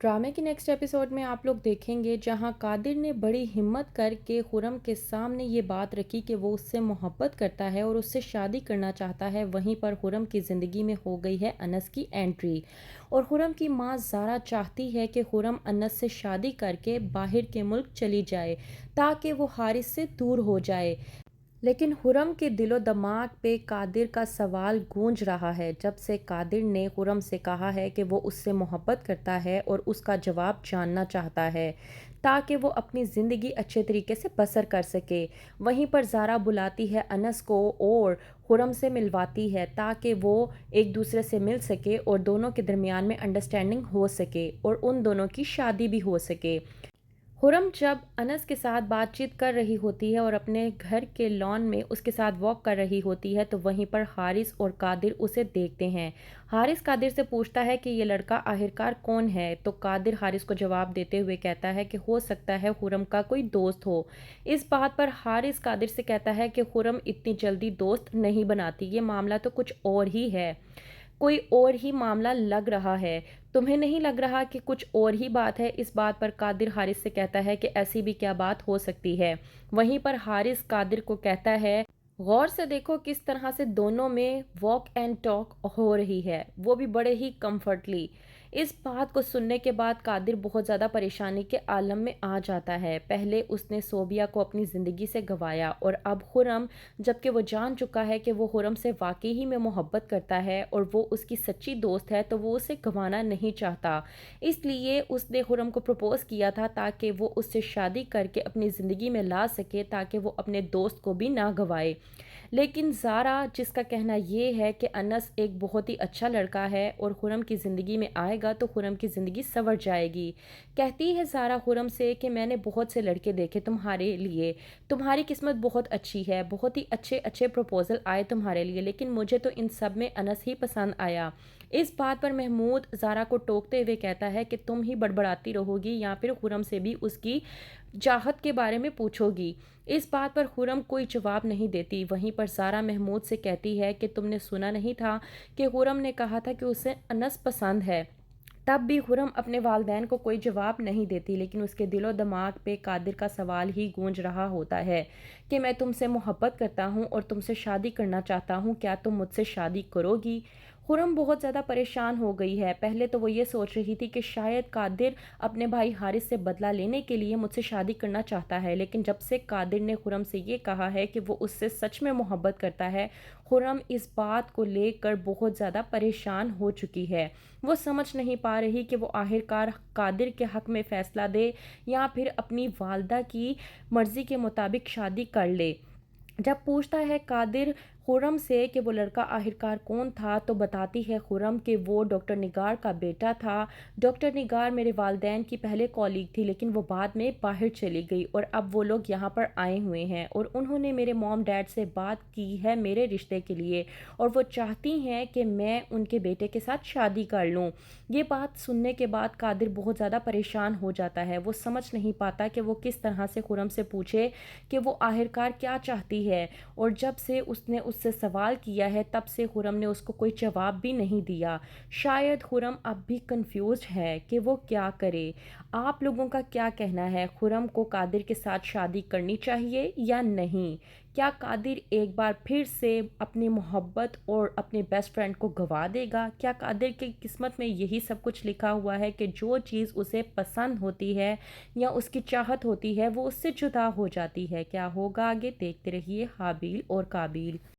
ड्रामे के next episode में आप लोग देखेंगे जहां कादिर ने बड़ी हिम्मत करके खुरम के सामने ये बात रखी कि वो उससे मोहब्बत करता है और उससे शादी करना चाहता है। वहीं पर खुरम की ज़िंदगी में हो गई है अनस की एंट्री और खुरम की मां ज़ारा चाहती है कि खुरम अनस से शादी करके बाहर के मुल्क चली जाए ताकि वो हारिस से दूर हो जाए। लेकिन खुरम के दिलो दिमाग पे कादिर का सवाल गूंज रहा है जब से कादिर ने खुरम से कहा है कि वो उससे मोहब्बत करता है और उसका जवाब जानना चाहता है ताकि वो अपनी ज़िंदगी अच्छे तरीके से बसर कर सके। वहीं पर ज़ारा बुलाती है अनस को और खुरम से मिलवाती है ताकि वो एक दूसरे से मिल सके और दोनों के दरमियान में अंडरस्टैंडिंग हो सके और उन दोनों की शादी भी हो सके। खुरम जब अनस के साथ बातचीत कर रही होती है और अपने घर के लॉन में उसके साथ वॉक कर रही होती है तो वहीं पर हारिस और कादिर उसे देखते हैं। हारिस कादिर से पूछता है कि ये लड़का आखिरकार कौन है, तो कादिर हारिस को जवाब देते हुए कहता है कि हो सकता है खुरम का कोई दोस्त हो। इस बात पर हारिस कादिर से कहता है कि खुरम इतनी जल्दी दोस्त नहीं बनाती, ये मामला तो कुछ और ही है, कोई और ही मामला लग रहा है। तुम्हें नहीं लग रहा कि कुछ और ही बात है? इस बात पर कादिर हारिस से कहता है कि ऐसी भी क्या बात हो सकती है। वहीं पर हारिस कादिर को कहता है, गौर से देखो किस तरह से दोनों में वॉक एंड टॉक हो रही है, वो भी बड़े ही कंफर्टली। इस बात को सुनने के बाद कादिर बहुत ज़्यादा परेशानी के आलम में आ जाता है। पहले उसने सोबिया को अपनी ज़िंदगी से गंवाया और अब खुरम, जबकि वो जान चुका है कि वो खुरम से वाकई ही में मोहब्बत करता है और वो उसकी सच्ची दोस्त है, तो वो उसे गंवाना नहीं चाहता। इसलिए उसने खुरम को प्रपोज़ किया था ताकि वो उससे शादी करके अपनी ज़िंदगी में ला सके ताकि वो अपने दोस्त को भी ना गंवाए। लेकिन ज़ारा, जिसका कहना ये है कि अनस एक बहुत ही अच्छा लड़का है और खुरम की ज़िंदगी में आएगा तो खुरम की ज़िंदगी संवर जाएगी, कहती है ज़ारा खुरम से कि मैंने बहुत से लड़के देखे तुम्हारे लिए, तुम्हारी किस्मत बहुत अच्छी है, बहुत ही अच्छे अच्छे प्रपोज़ल आए तुम्हारे लिए, लेकिन मुझे तो इन सब में अनस ही पसंद आया। इस बात पर महमूद ज़ारा को टोकते हुए कहता है कि तुम ही बड़बड़ाती रहोगी या फिर खुरम से भी उसकी चाहत के बारे में पूछोगी। इस बात पर खुरम कोई जवाब नहीं देती। वहीं पर ज़ारा महमूद से कहती है कि तुमने सुना नहीं था कि खुरम ने कहा था कि उसे अनस पसंद है। तब भी खुरम अपने वालदैन को कोई जवाब नहीं देती, लेकिन उसके दिलो दिमाग पे कादिर का सवाल ही गूंज रहा होता है कि मैं तुमसे मोहब्बत करता हूँ और तुमसे शादी करना चाहता हूँ, क्या तुम मुझसे शादी करोगी? खुरम बहुत ज़्यादा परेशान हो गई है। पहले तो वो ये सोच रही थी कि शायद कादिर अपने भाई हारिस से बदला लेने के लिए मुझसे शादी करना चाहता है, लेकिन जब से कादिर ने खुरम से ये कहा है कि वो उससे सच में मोहब्बत करता है, खुरम इस बात को लेकर बहुत ज़्यादा परेशान हो चुकी है। वो समझ नहीं पा रही कि वो आखिरकार कादिर के हक़ में फ़ैसला दे या फिर अपनी वालदा की मर्ज़ी के मुताबिक शादी कर ले। जब पूछता है कादिर खुरम से कि वो लड़का आखिरकार कौन था, तो बताती है खुरम कि वो डॉक्टर निगार का बेटा था। डॉक्टर निगार मेरे वालदैन की पहले कॉलीग थी, लेकिन वो बाद में बाहर चली गई और अब वो लोग यहाँ पर आए हुए हैं और उन्होंने मेरे मॉम डैड से बात की है मेरे रिश्ते के लिए और वो चाहती हैं कि मैं उनके बेटे के साथ शादी कर लूँ। ये बात सुनने के बाद कादिर बहुत ज़्यादा परेशान हो जाता है। वो समझ नहीं पाता कि वो किस तरह से खुरम से पूछे कि वो आखिरकार क्या चाहती है, और जब से उसने उससे सवाल किया है तब से खुरम ने उसको कोई जवाब भी नहीं दिया। शायद खुरम अब भी कंफ्यूज है कि वो क्या करे। आप लोगों का क्या कहना है? खुरम को कादिर के साथ शादी करनी चाहिए या नहीं? क्या कादिर एक बार फिर से अपनी मोहब्बत और अपने बेस्ट फ्रेंड को गवा देगा? क्या कादिर की किस्मत में यही सब कुछ लिखा हुआ है कि जो चीज़ उसे पसंद होती है या उसकी चाहत होती है वो उससे जुदा हो जाती है? क्या होगा आगे, देखते रहिए हाबिल और काबिल।